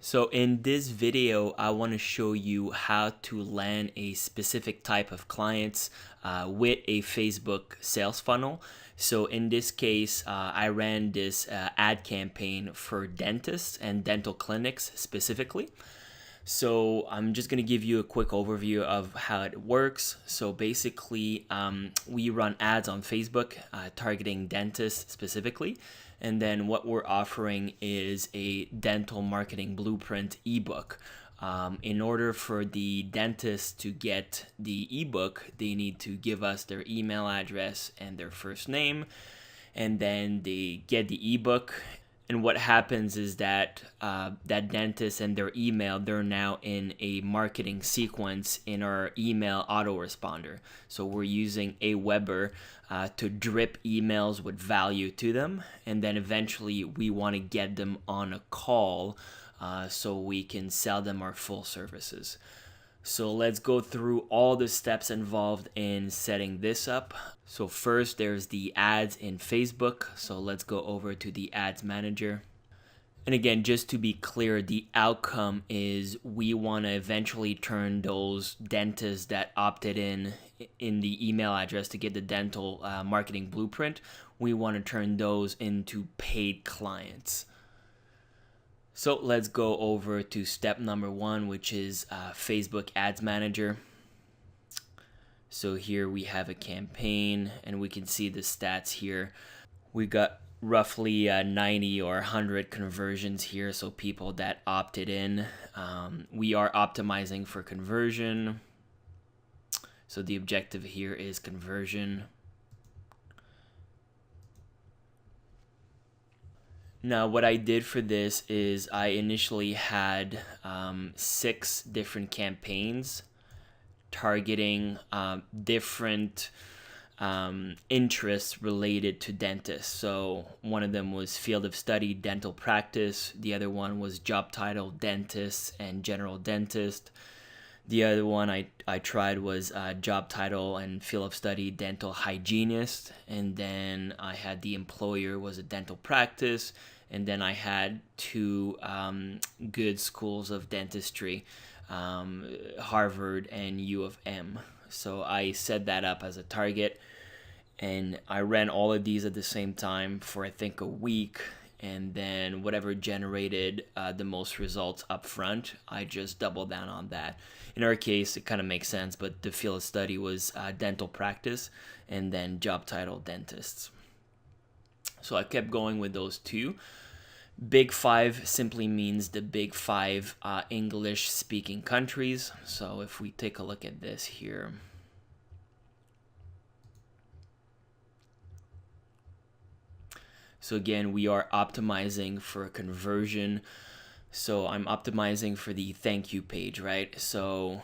So in this video, I want to show you how to land a specific type of clients with a Facebook sales funnel. So in this case, I ran this ad campaign for dentists and dental clinics specifically. So I'm just going to give you a quick overview of how it works. So basically, we run ads on Facebook targeting dentists specifically. And then what we're offering is a dental marketing blueprint ebook. In order for the dentist to get the ebook, they need to give us their email address and their first name. And then they get the ebook. And what happens is that that dentist and their email, they're now in a marketing sequence in our email autoresponder. So we're using AWeber to drip emails with value to them. And then eventually we want to get them on a call so we can sell them our full services. So let's go through all the steps involved in setting this up. So first there's the ads in Facebook. So let's go over to the ads manager. And again, just to be clear, the outcome is we want to eventually turn those dentists that opted in the email address to get the dental marketing blueprint, we want to turn those into paid clients. So let's go over to step number 1, which is Facebook Ads Manager. So here we have a campaign and we can see the stats here. We got roughly 90 or 100 conversions here, so people that opted in. We are optimizing for conversion. So the objective here is conversion. Now, what I did for this is I initially had 6 different campaigns targeting different interests related to dentists. So one of them was field of study, dental practice. The other one was job title, dentist and general dentist. The other one I tried was job title and field of study, dental hygienist. And then I had the employer was a dental practice. And then I had 2 good schools of dentistry, Harvard and U of M. So I set that up as a target. And I ran all of these at the same time for I think a week. And then whatever generated the most results up front, I just doubled down on that. In our case, it kind of makes sense, but the field of study was dental practice and then job title dentists. So I kept going with those 2. Big 5 simply means the big 5 English-speaking countries. So if we take a look at this here. So again, we are optimizing for conversion. So I'm optimizing for the thank you page, right? So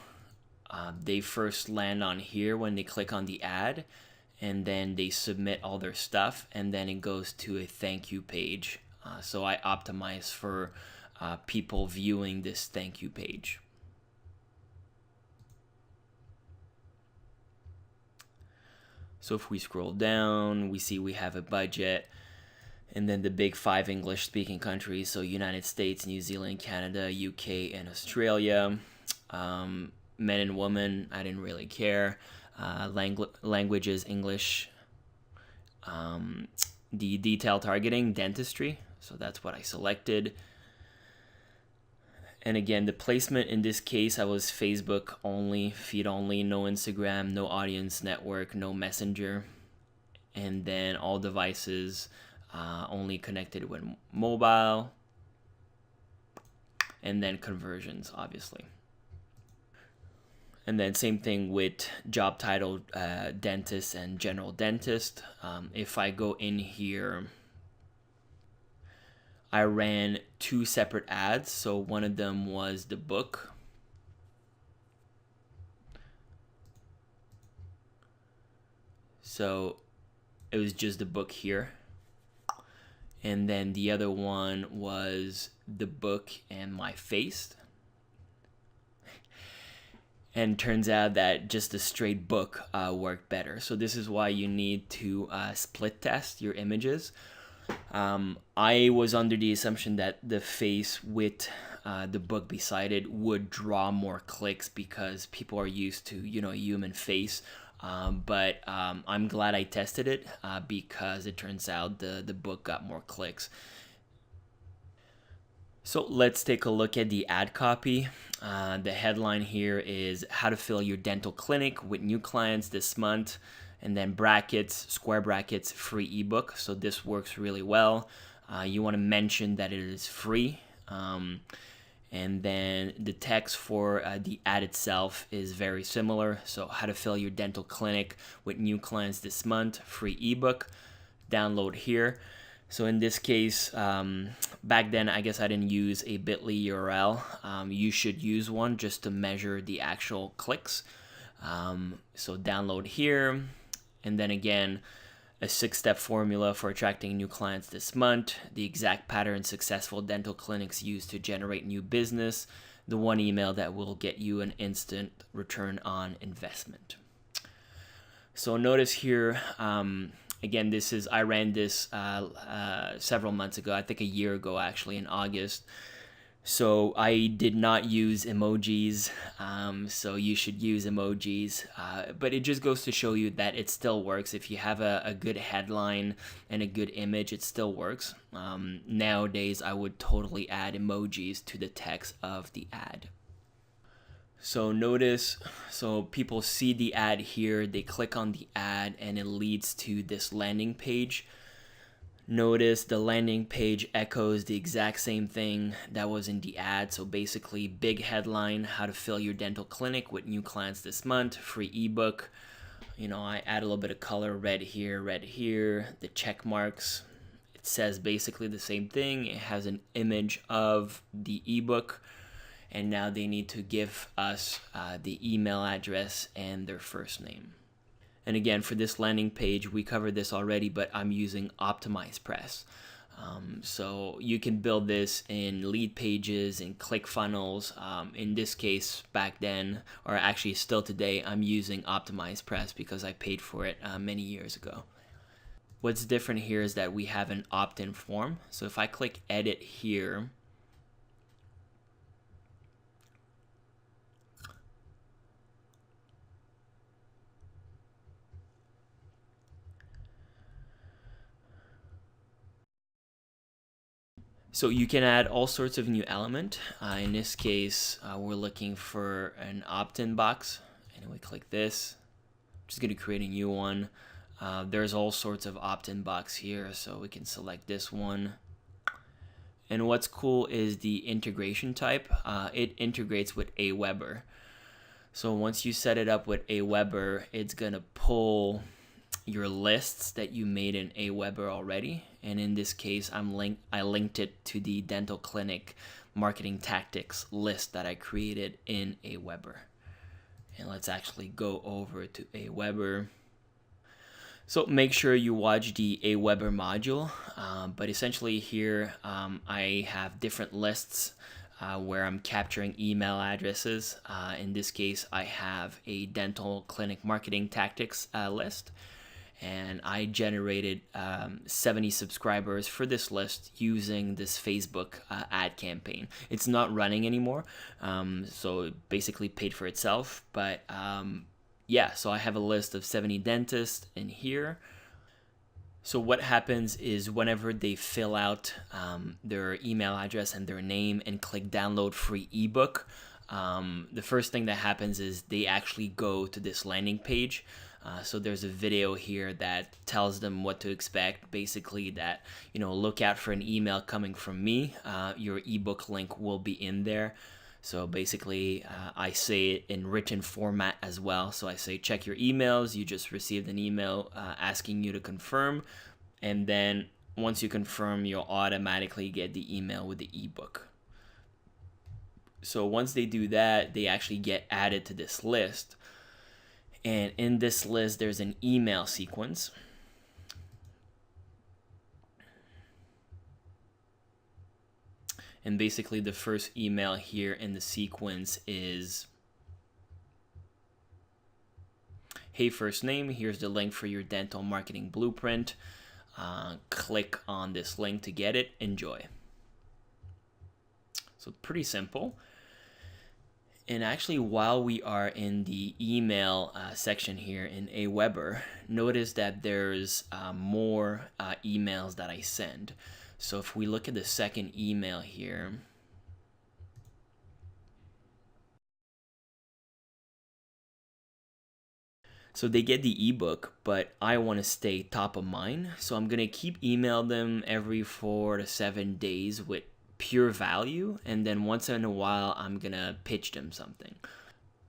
they first land on here when they click on the ad, and then they submit all their stuff, and then it goes to a thank you page. So I optimize for people viewing this thank you page. So if we scroll down, we see we have a budget. And then the big 5 English-speaking countries, so United States, New Zealand, Canada, UK, and Australia. Men and women, I didn't really care. Languages, English. The detail targeting, dentistry. So that's what I selected. And again, the placement in this case, I was Facebook only, feed only, no Instagram, no audience network, no messenger. And then all devices, only connected with mobile, and then conversions, obviously. And then same thing with job title, dentist and general dentist. If I go in here, I ran 2 separate ads. So one of them was the book. So it was just the book here. And then the other one was the book and my face. And turns out that just a straight book worked better. So this is why you need to split test your images. I was under the assumption that the face with the book beside it would draw more clicks because people are used to, you know, a human face. But I'm glad I tested it because it turns out the book got more clicks. So let's take a look at the ad copy. The headline here is how to fill your dental clinic with new clients this month, and then brackets, square brackets, free ebook. So this works really well. You want to mention that it is free. And then the text for the ad itself is very similar. So how to fill your dental clinic with new clients this month, free ebook, download here. So in this case, back then, I guess I didn't use a bit.ly URL. You should use one just to measure the actual clicks. So download here. And then again, a 6-step formula for attracting new clients this month, the exact pattern successful dental clinics use to generate new business, the one email that will get you an instant return on investment. So notice here, again, I ran this several months ago, I think a year ago actually, in August. So I did not use emojis, so you should use emojis, but it just goes to show you that it still works. If you have a good headline and a good image, it still works. Nowadays, I would totally add emojis to the text of the ad. So notice, so people see the ad here, they click on the ad, and it leads to this landing page. Notice the landing page echoes the exact same thing that was in the ad. So basically, big headline, how to fill your dental clinic with new clients this month, free ebook. You know, I add a little bit of color, red here, the check marks. It says basically the same thing. It has an image of the ebook. And now they need to give us the email address and their first name. And again, for this landing page, we covered this already, but I'm using OptimizePress. So you can build this in lead pages and ClickFunnels. In this case, back then, or actually still today, I'm using OptimizePress because I paid for it many years ago. What's different here is that we have an opt-in form. So if I click edit here, so you can add all sorts of new element. In this case, we're looking for an opt-in box, and we click this. I'm just going to create a new one. There's all sorts of opt-in box here, so we can select this one. And what's cool is the integration type. It integrates with AWeber. So once you set it up with AWeber, it's going to pull your lists that you made in AWeber already, and in this case I linked it to the dental clinic marketing tactics list that I created in AWeber. And let's actually go over to AWeber. So make sure you watch the AWeber module, but essentially here I have different lists where I'm capturing email addresses. In this case, I have a dental clinic marketing tactics list. And I generated 70 subscribers for this list using this Facebook ad campaign. It's not running anymore, so it basically paid for itself. But yeah, so I have a list of 70 dentists in here. So what happens is whenever they fill out their email address and their name and click download free ebook, the first thing that happens is they actually go to this landing page. So there's a video here that tells them what to expect. Basically that, you know, look out for an email coming from me. Your ebook link will be in there. So basically I say it in written format as well. So I say, check your emails. You just received an email asking you to confirm. And then once you confirm, you'll automatically get the email with the ebook. So once they do that, they actually get added to this list. And in this list, there's an email sequence. And basically the first email here in the sequence is, hey, first name, here's the link for your dental marketing blueprint. Click on this link to get it. Enjoy. So pretty simple. And actually, while we are in the email section here in AWeber, notice that there's more emails that I send. So if we look at the second email here, so they get the ebook, but I want to stay top of mind. So I'm going to keep email them every 4 to 7 days with pure value. And then once in a while, I'm going to pitch them something.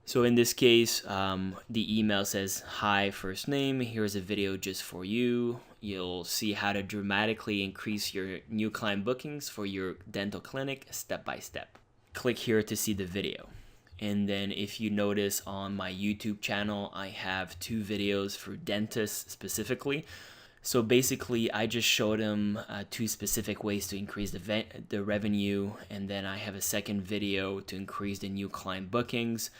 So in this case, the email says, "Hi, first name, here's a video just for you. You'll see how to dramatically increase your new client bookings for your dental clinic step by step. Click here to see the video." And then if you notice on my YouTube channel, I have 2 videos for dentists specifically. So basically, I just showed them 2 specific ways to increase the revenue, and then I have a second video to increase the new client bookings.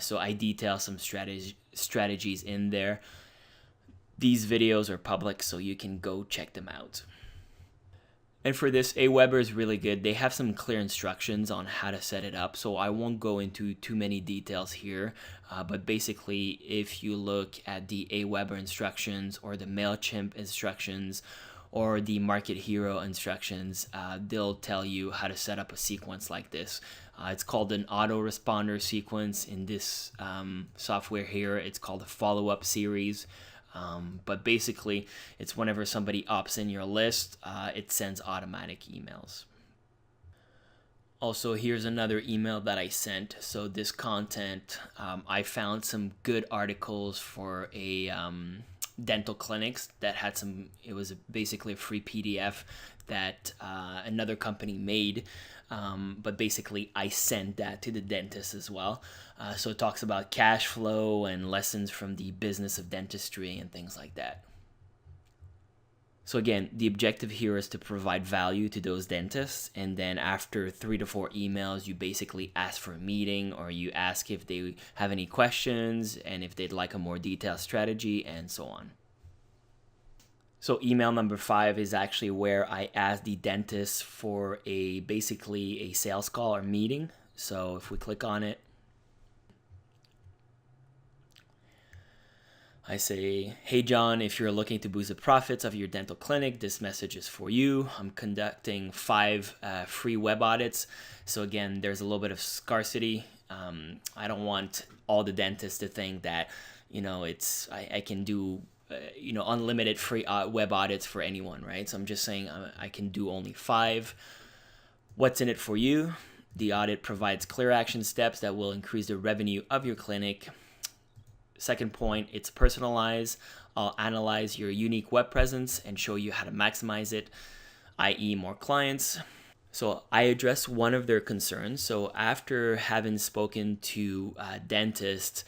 So I detail some strategies in there. These videos are public, so you can go check them out. And for this, AWeber is really good. They have some clear instructions on how to set it up, so I won't go into too many details here. But basically, if you look at the AWeber instructions or the MailChimp instructions or the Market Hero instructions, they'll tell you how to set up a sequence like this. It's called an autoresponder sequence. In this software here, it's called a follow-up series. But basically, it's whenever somebody opts in your list, it sends automatic emails. Also, here's another email that I sent. So this content, I found some good articles for a dental clinics that had some, it was basically a free PDF that another company made. But basically, I sent that to the dentist as well. So it talks about cash flow and lessons from the business of dentistry and things like that. So again, the objective here is to provide value to those dentists. And then after 3 to 4 emails, you basically ask for a meeting, or you ask if they have any questions and if they'd like a more detailed strategy and so on. So email number 5 is actually where I ask the dentist for basically a sales call or meeting. So if we click on it, I say, "Hey John, if you're looking to boost the profits of your dental clinic, this message is for you. I'm conducting 5 free web audits." So again, there's a little bit of scarcity. I don't want all the dentists to think that, I can do unlimited free web audits for anyone, right? So I'm just saying I can do only 5. What's in it for you? The audit provides clear action steps that will increase the revenue of your clinic. Second point, it's personalized. I'll analyze your unique web presence and show you how to maximize it, i.e. more clients. So I address one of their concerns. So after having spoken to dentists,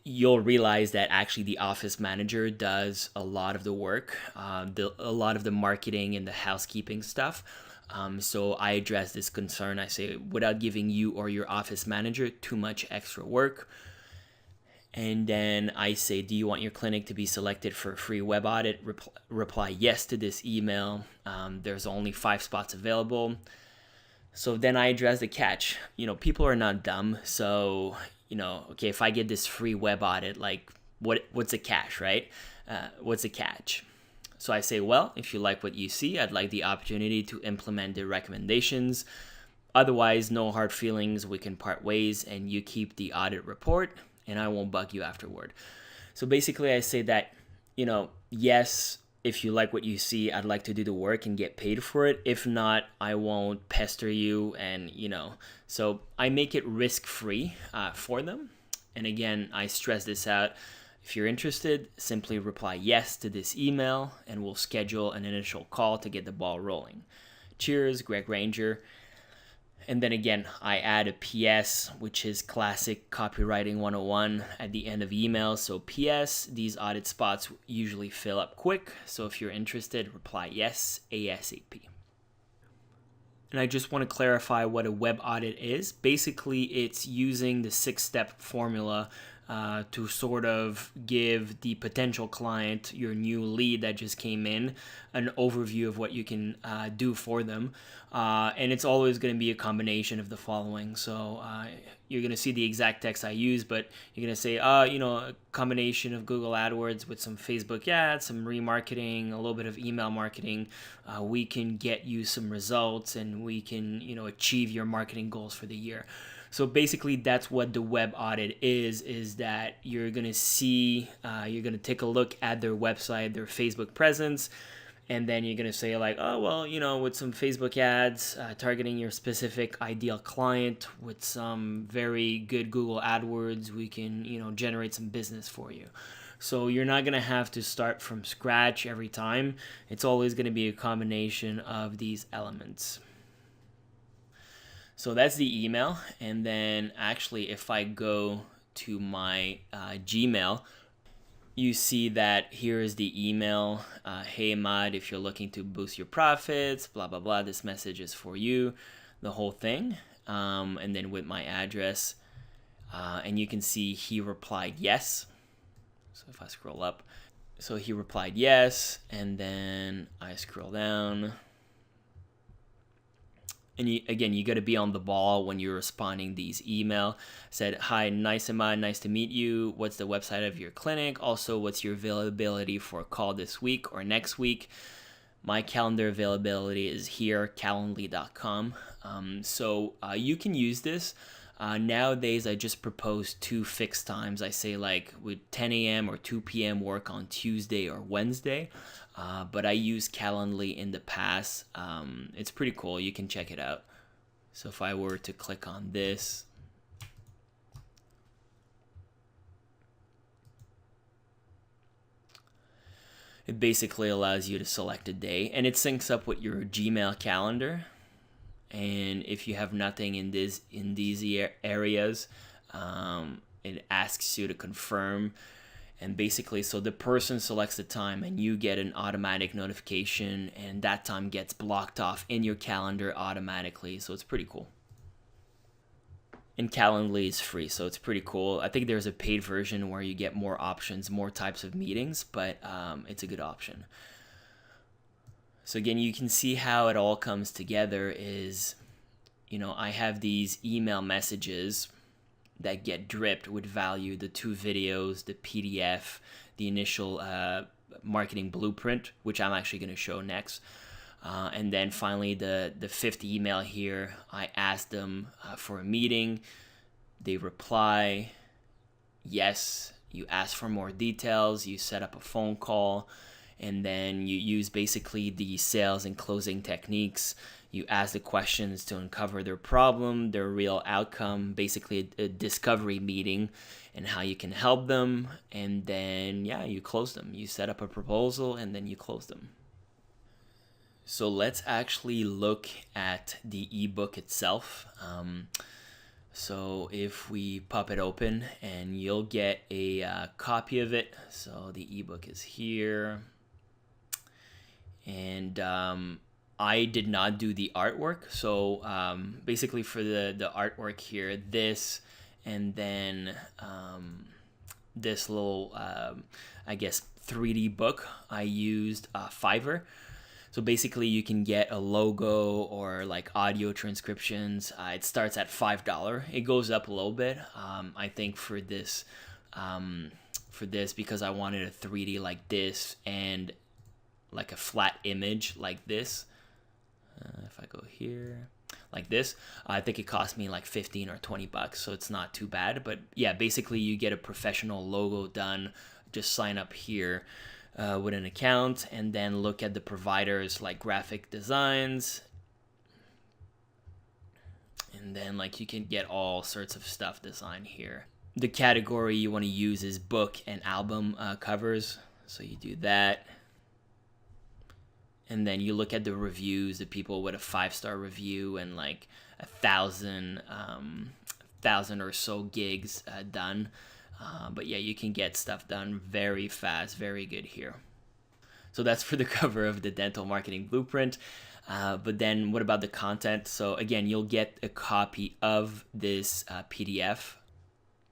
you'll realize that actually the office manager does a lot of the work, a lot of the marketing and the housekeeping stuff. So I address this concern. I say, without giving you or your office manager too much extra work. And then I say, do you want your clinic to be selected for a free web audit? Reply yes to this email. There's only 5 spots available. So then I address the catch. People are not dumb. So, okay, if I get this free web audit, like what's the catch, right? What's the catch? So I say, well, if you like what you see, I'd like the opportunity to implement the recommendations. Otherwise, no hard feelings. We can part ways and you keep the audit report and I won't bug you afterward. So basically I say that, yes, if you like what you see, I'd like to do the work and get paid for it. If not, I won't pester you. And, so I make it risk-free for them. And again, I stress this out. If you're interested, simply reply yes to this email and we'll schedule an initial call to get the ball rolling. Cheers, Greg Ranger. And then again, I add a PS, which is classic copywriting 101 at the end of emails. So PS, these audit spots usually fill up quick. So if you're interested, reply yes, ASAP. And I just want to clarify what a web audit is. Basically, it's using the 6-step formula to sort of give the potential client, your new lead that just came in, an overview of what you can do for them. And it's always going to be a combination of the following. So you're going to see the exact text I use, but you're going to say, a combination of Google AdWords with some Facebook ads, some remarketing, a little bit of email marketing. We can get you some results, and we can, achieve your marketing goals for the year. So basically, that's what the web audit is that you're going to see, you're going to take a look at their website, their Facebook presence, and then you're going to say like, oh, well, with some Facebook ads targeting your specific ideal client with some very good Google AdWords, we can, generate some business for you. So you're not going to have to start from scratch every time. It's always going to be a combination of these elements. So that's the email. And then actually, if I go to my Gmail, you see that here is the email. Hey, Ahmad, if you're looking to boost your profits, blah, blah, blah, this message is for you, the whole thing. And then with my address, and you can see he replied yes. So if I scroll up, so he replied yes, and then I scroll down. And you got to be on the ball when you're responding these email. Said, hi, nice Ahmad, nice to meet you. What's the website of your clinic? Also, what's your availability for a call this week or next week? My calendar availability is here, calendly.com. So you can use this. Nowadays, I just propose 2 fixed times. I say like with 10 a.m. or 2 p.m. work on Tuesday or Wednesday. But I used Calendly in the past. It's pretty cool. You can check it out. So if I were to click on this, it basically allows you to select a day, and it syncs up with your Gmail calendar. And if you have nothing in these areas, it asks you to confirm. And basically, so the person selects the time and you get an automatic notification, and that time gets blocked off in your calendar automatically. So it's pretty cool. And Calendly is free, so it's pretty cool. I think there's a paid version where you get more options, more types of meetings, but it's a good option. So again, you can see how it all comes together is, I have these email messages that get dripped with value, the 2 videos, the PDF, the initial marketing blueprint, which I'm actually going to show next. And then finally, the 5th email here, I asked them for a meeting. They reply, yes. You ask for more details. You set up a phone call. And then you use basically the sales and closing techniques. You ask the questions to uncover their problem, their real outcome, basically a discovery meeting, and how you can help them. And then, you close them. You set up a proposal, and then you close them. So let's actually look at the ebook itself. So if we pop it open, and you'll get a copy of it. So the ebook is here. And I did not do the artwork. So basically for the artwork here, this and then this little, 3D book, I used Fiverr. So basically you can get a logo or like audio transcriptions. It starts at $5. It goes up a little bit. I think for this, because I wanted a 3D like this and like a flat image like this. If I go here like this, I think it cost me like 15 or 20 bucks, so it's not too bad. But yeah, basically you get a professional logo done. Just sign up here with an account, and then look at the providers like Graphic Designs, and then like you can get all sorts of stuff designed here. The category you want to use is book and album covers, so you do that. And then you look at the reviews, the people with a 5-star review and like 1,000 or so gigs done. But yeah, you can get stuff done very fast, very good here. So that's for the cover of the Dental Marketing Blueprint. But then what about the content? So again, you'll get a copy of this PDF.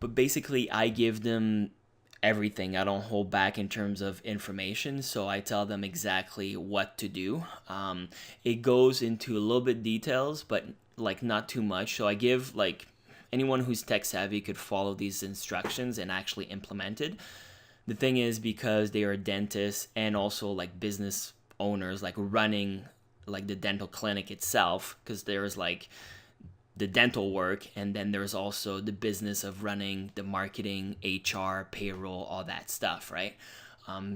But basically, I give them everything. I don't hold back in terms of information, so I tell them exactly what to do. It goes into a little bit details, but like not too much. So I give like anyone who's tech savvy could follow these instructions and actually implement it. The thing is, because they are dentists and also like business owners, like running like the dental clinic itself, because there's like the dental work, and then there's also the business of running the marketing, HR, payroll, all that stuff, right?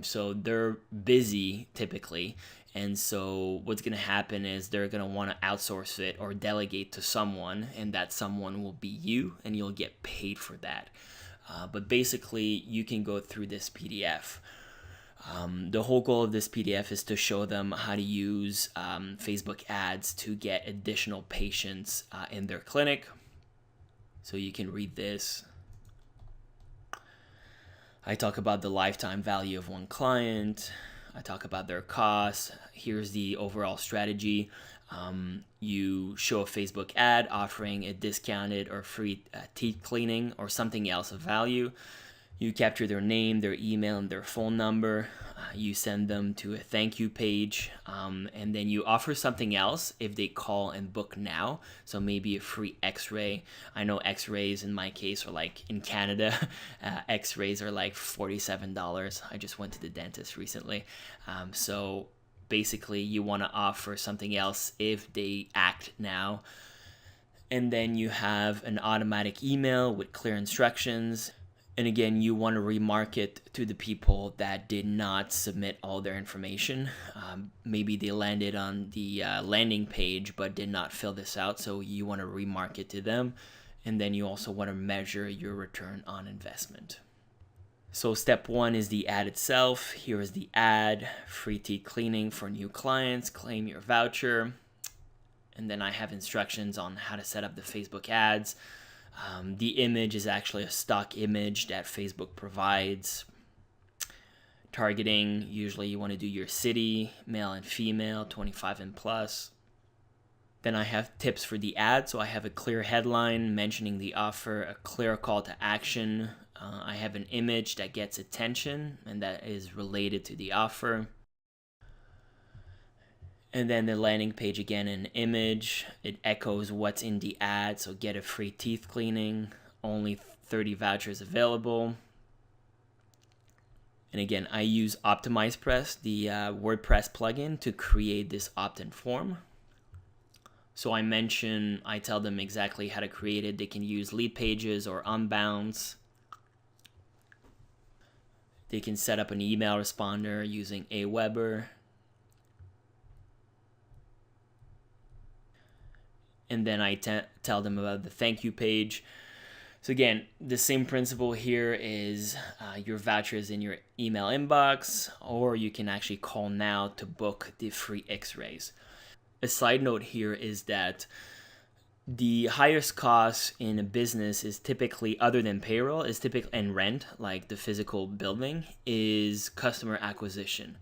So they're busy typically, and so what's going to happen is they're going to want to outsource it or delegate to someone, and that someone will be you, and you'll get paid for that. But basically, you can go through this PDF. The whole goal of this PDF is to show them how to use Facebook ads to get additional patients in their clinic. So you can read this. I talk about the lifetime value of one client. I talk about their costs. Here's the overall strategy. You show a Facebook ad offering a discounted or free teeth cleaning or something else of value. You capture their name, their email, and their phone number. You send them to a thank you page, and then you offer something else if they call and book now. So maybe a free x-ray. I know x-rays in my case are like in Canada, x-rays are like $47. I just went to the dentist recently. So basically you want to offer something else if they act now. And then you have an automatic email with clear instructions. And again, you want to remarket to the people that did not submit all their information. Maybe they landed on the landing page but did not fill this out, so you want to remarket to them. And then you also want to measure your return on investment. So step 1 is the ad itself. Here is the ad: free teeth cleaning for new clients, claim your voucher. And then I have instructions on how to set up the Facebook ads. The image is actually a stock image that Facebook provides. Targeting, usually you want to do your city, male and female, 25 and plus. Then I have tips for the ad. So I have a clear headline mentioning the offer, a clear call to action. I have an image that gets attention and that is related to the offer. And then the landing page, again, an image. It echoes what's in the ad. So get a free teeth cleaning, only 30 vouchers available. And again, I use OptimizePress, the WordPress plugin, to create this opt-in form. So I tell them exactly how to create it. They can use lead pages or unbounds. They can set up an email responder using AWeber. And then I tell them about the thank you page. So again, the same principle here is your vouchers in your email inbox, or you can actually call now to book the free x-rays. A side note here is that the highest cost in a business is typically, other than payroll, is typically, and rent, like the physical building, is customer acquisition.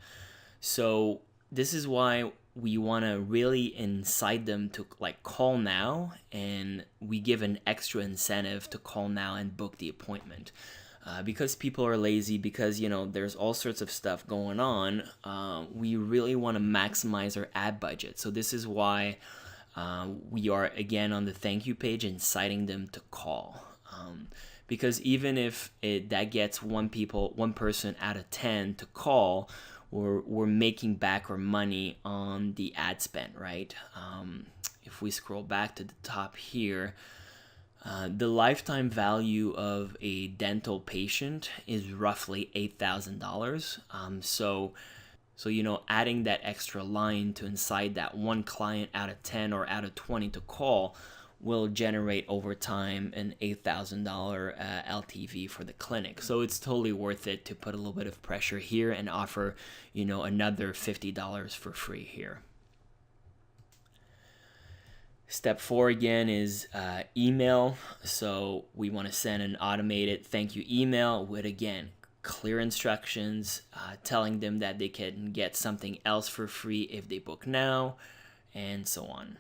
So this is why we want to really incite them to like call now, and we give an extra incentive to call now and book the appointment. Because people are lazy, because there's all sorts of stuff going on, we really want to maximize our ad budget. So this is why we are again on the thank you page inciting them to call. Because even if that gets one person out of 10 to call, we're making back our money on the ad spend, right? If we scroll back to the top here, the lifetime value of a dental patient is roughly $8,000. So adding that extra line to incite that one client out of 10 or out of 20 to call will generate over time an $8,000 LTV for the clinic. So it's totally worth it to put a little bit of pressure here and offer, another $50 for free here. Step 4 again is email. So we want to send an automated thank you email with, again, clear instructions, telling them that they can get something else for free if they book now, and so on.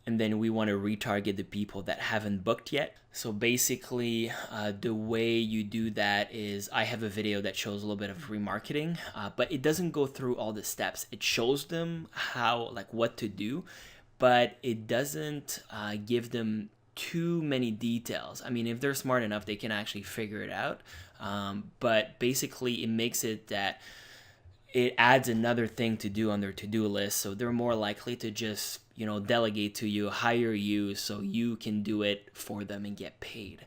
And then we want to retarget the people that haven't booked yet. So basically, the way you do that is I have a video that shows a little bit of remarketing, but it doesn't go through all the steps. It shows them how, like, what to do, but it doesn't give them too many details. I mean, if they're smart enough, they can actually figure it out. But basically, it makes it that it adds another thing to do on their to-do list, so they're more likely to just, you know, delegate to you, hire you, so you can do it for them and get paid.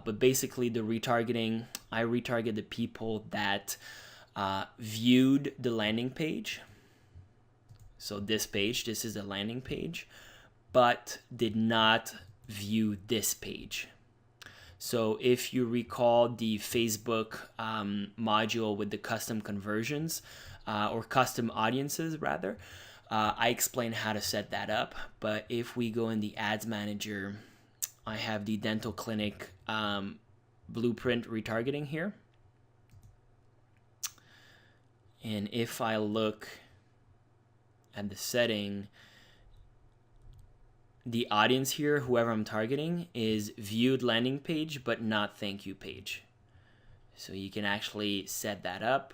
But basically, the retargeting, I retarget the people that viewed the landing page. So this page, this is the landing page, but did not view this page. So if you recall the Facebook module with the custom conversions or custom audiences rather, I explained how to set that up. But if we go in the ads manager, I have the dental clinic blueprint retargeting here. And if I look at the setting, the audience here, whoever I'm targeting, is viewed landing page, but not thank you page. So you can actually set that up.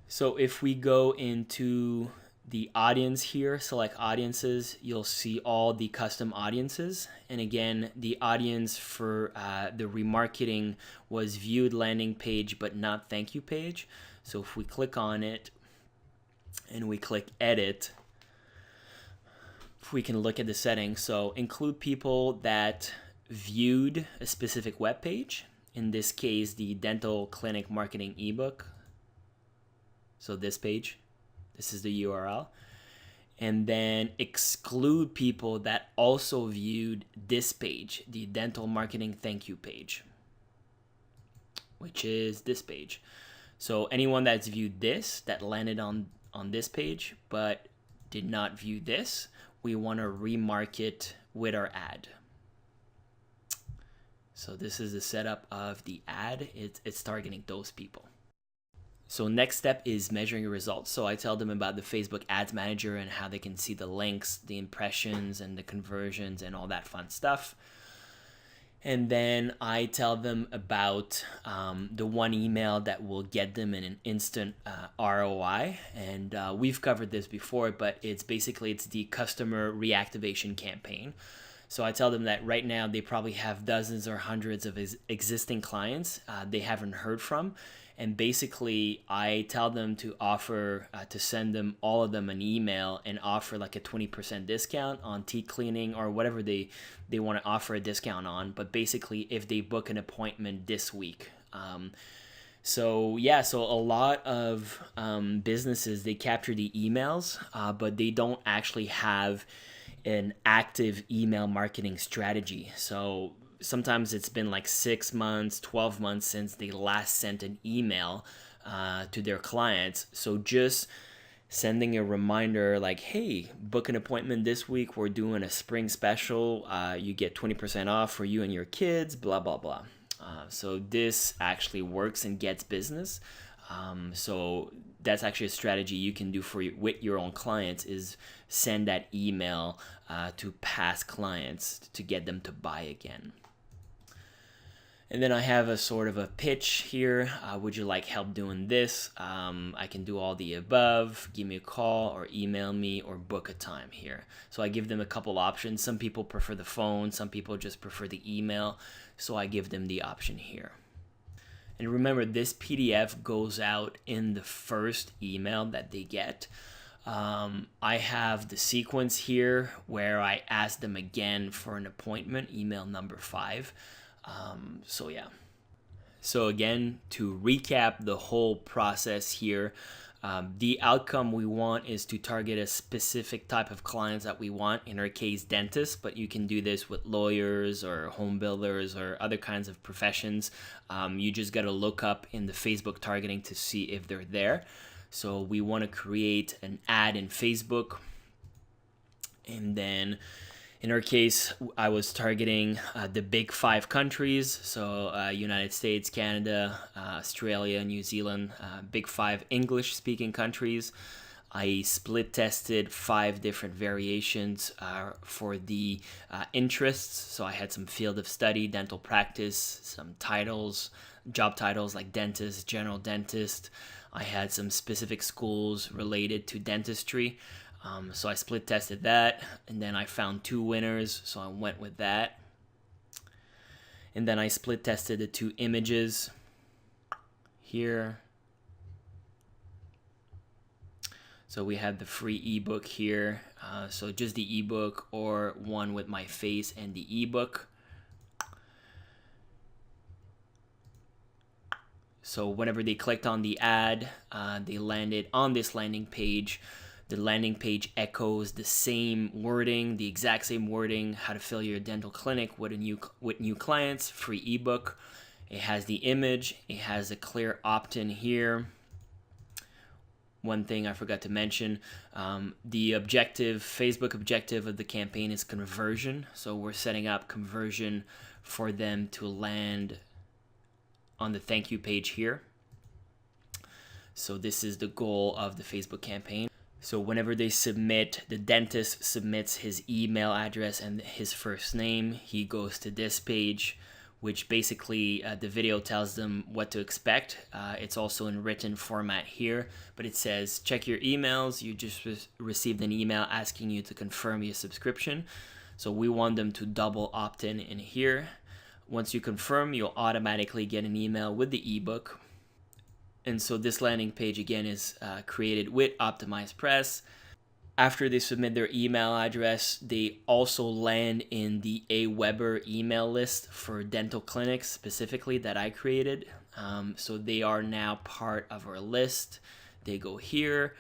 So if we go into the audience here, select audiences, you'll see all the custom audiences. And again, the audience for the remarketing was viewed landing page, but not thank you page. So if we click on it and we click edit, we can look at the settings. So include people that viewed a specific web page, in this case the dental clinic marketing ebook. So this page, this is the URL. And then exclude people that also viewed this page, the dental marketing thank you page, which is this page. So anyone that's viewed this, that landed on this page but did not view this, we want to remarket with our ad. So this is the setup of the ad. It's targeting those people. So next step is measuring your results. So I tell them about the Facebook Ads Manager and how they can see the links, the impressions, and the conversions and all that fun stuff. And then I tell them about the one email that will get them an instant ROI. And we've covered this before, but it's the customer reactivation campaign. So I tell them that right now they probably have dozens or hundreds of existing clients they haven't heard from. And basically, I tell them to offer, to send them, all of them, an email and offer like a 20% discount on teeth cleaning or whatever they want to offer a discount on. But basically, if they book an appointment this week. So a lot of businesses, they capture the emails, but they don't actually have an active email marketing strategy. So sometimes it's been like 6 months, 12 months since they last sent an email to their clients. So just sending a reminder like, hey, book an appointment this week. We're doing a spring special. You get 20% off for you and your kids, blah, blah, blah. So this actually works and gets business. So that's actually a strategy you can do with your own clients, is send that email to past clients to get them to buy again. And then I have a sort of a pitch here. Would you like help doing this? I can do all the above. Give me a call or email me or book a time here. So I give them a couple options. Some people prefer the phone. Some people just prefer the email. So I give them the option here. And remember, this PDF goes out in the first email that they get. I have the sequence here where I ask them again for an appointment, email number 5. So again, to recap the whole process here, the outcome we want is to target a specific type of clients that we want, in our case dentists, but you can do this with lawyers or home builders or other kinds of professions. You just got to look up in the Facebook targeting to see if they're there. So we want to create an ad in Facebook, and then in our case, I was targeting the big 5 countries, so United States, Canada, Australia, New Zealand, big 5 English-speaking countries. I split tested 5 different variations for the interests. So I had some field of study, dental practice, some titles, job titles like dentist, general dentist. I had some specific schools related to dentistry. So I split tested that, and then I found 2 winners, so I went with that. And then I split tested the 2 images here. So we have the free ebook here. So just the ebook or one with my face and the ebook. So whenever they clicked on the ad, they landed on this landing page. The landing page echoes the same wording, the exact same wording, how to fill your dental clinic with new clients, free ebook. It has the image, it has a clear opt-in here. One thing I forgot to mention, the objective, Facebook objective of the campaign is conversion. So we're setting up conversion for them to land on the thank you page here. So this is the goal of the Facebook campaign. So whenever they submit, the dentist submits his email address and his first name, he goes to this page, which basically the video tells them what to expect. It's also in written format here, but it says, check your emails. You just received an email asking you to confirm your subscription. So we want them to double opt in here. Once you confirm, you'll automatically get an email with the ebook. And so this landing page again is created with Optimized Press. After they submit their email address, they also land in the AWeber email list for dental clinics specifically that I created. So they are now part of our list. They go here.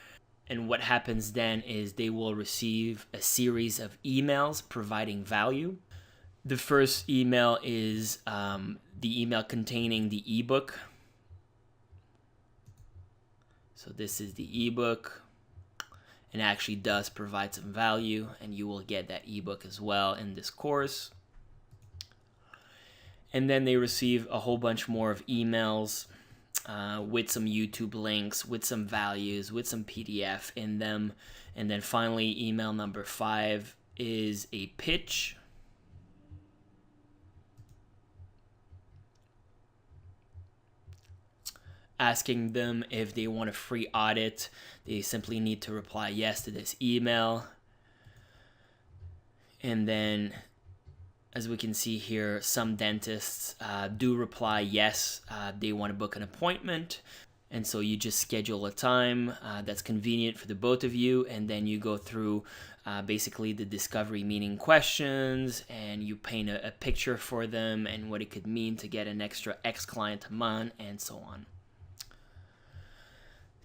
And what happens then is they will receive a series of emails providing value. The first email is the email containing the ebook. So this is the ebook, and actually does provide some value, and you will get that ebook as well in this course. And then they receive a whole bunch more of emails with some YouTube links, with some values, with some PDF in them. And then finally, email number 5 is a pitch. Asking them if they want a free audit. They simply need to reply yes to this email. And then, as we can see here, some dentists do reply yes, they want to book an appointment. And so you just schedule a time that's convenient for the both of you, and then you go through basically the discovery meaning questions, and you paint a picture for them and what it could mean to get an extra X client a month, and so on.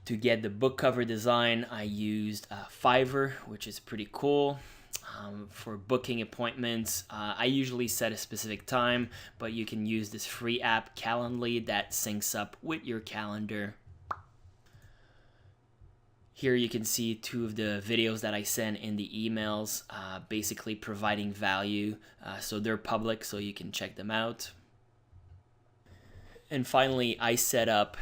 To get the book cover design, I used Fiverr, which is pretty cool. For booking appointments, I usually set a specific time, but you can use this free app, Calendly, that syncs up with your calendar. Here you can see 2 of the videos that I sent in the emails, basically providing value. So they're public, so you can check them out. And finally, I set up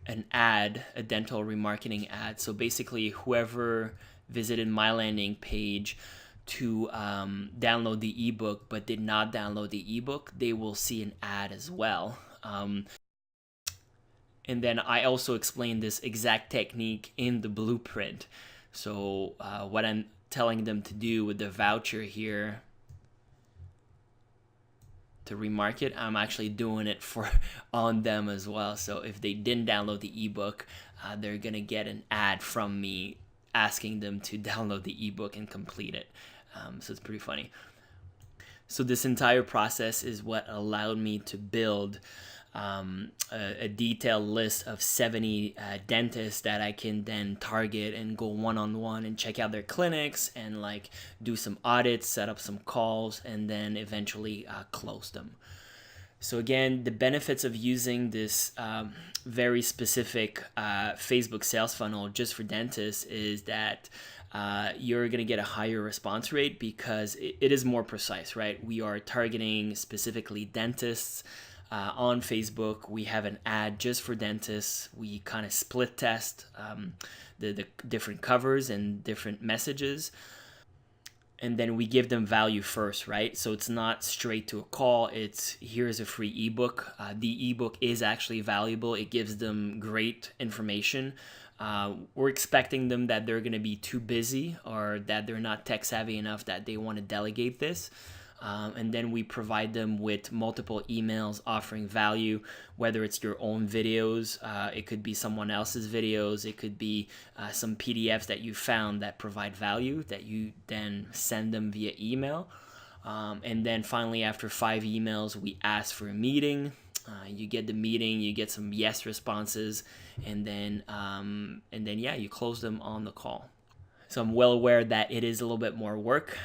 an ad, a dental remarketing ad. So basically, whoever visited my landing page to download the ebook but did not download the ebook, they will see an ad as well. And then I also explained this exact technique in the blueprint. So what I'm telling them to do with the voucher here to remarket, I'm actually doing it on them as well. So if they didn't download the ebook, they're gonna get an ad from me asking them to download the ebook and complete it. So it's pretty funny. So this entire process is what allowed me to build a detailed list of 70 dentists that I can then target and go one-on-one and check out their clinics and like do some audits, set up some calls, and then eventually close them. So again, the benefits of using this very specific Facebook sales funnel just for dentists is that you're going to get a higher response rate because it is more precise, right? We are targeting specifically dentists. on Facebook. We have an ad just for dentists. We kind of split test the different covers and different messages. And then we give them value first, right? So it's not straight to a call. It's here's a free ebook. The ebook is actually valuable. It gives them great information. We're expecting them that they're going to be too busy or that they're not tech savvy enough that they want to delegate this. And then we provide them with multiple emails offering value, whether it's your own videos, it could be someone else's videos, it could be some PDFs that you found that provide value that you then send them via email. And then finally, after 5 emails, we ask for a meeting. You get the meeting, you get some yes responses, and then yeah, you close them on the call. So I'm well aware that it is a little bit more work,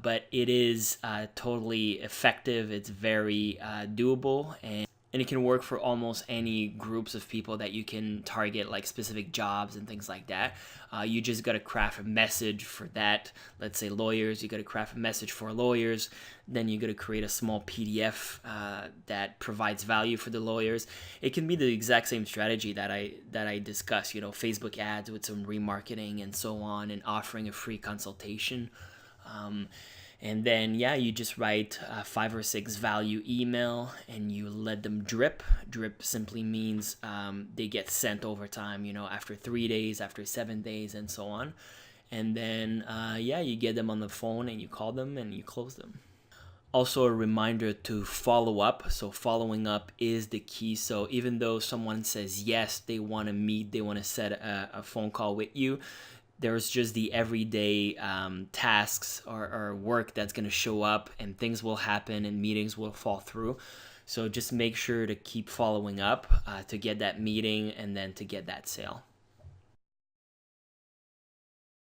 but it is totally effective. It's very doable, and it can work for almost any groups of people that you can target, like specific jobs and things like that. You just got to craft a message for that. Let's say lawyers, you got to craft a message for lawyers. Then you got to create a small PDF that provides value for the lawyers. It can be the exact same strategy that I discussed. You know, Facebook ads with some remarketing and so on, and offering a free consultation. And then, yeah, you just write 5 or 6 value email and you let them drip. Drip simply means they get sent over time, you know, after 3 days, after 7 days, and so on. And then, yeah, you get them on the phone and you call them and you close them. Also, a reminder to follow up. So following up is the key. So even though someone says yes, they want to meet, they want to set a phone call with you, there's just the everyday tasks or work that's going to show up, and things will happen and meetings will fall through. So just make sure to keep following up to get that meeting and then to get that sale.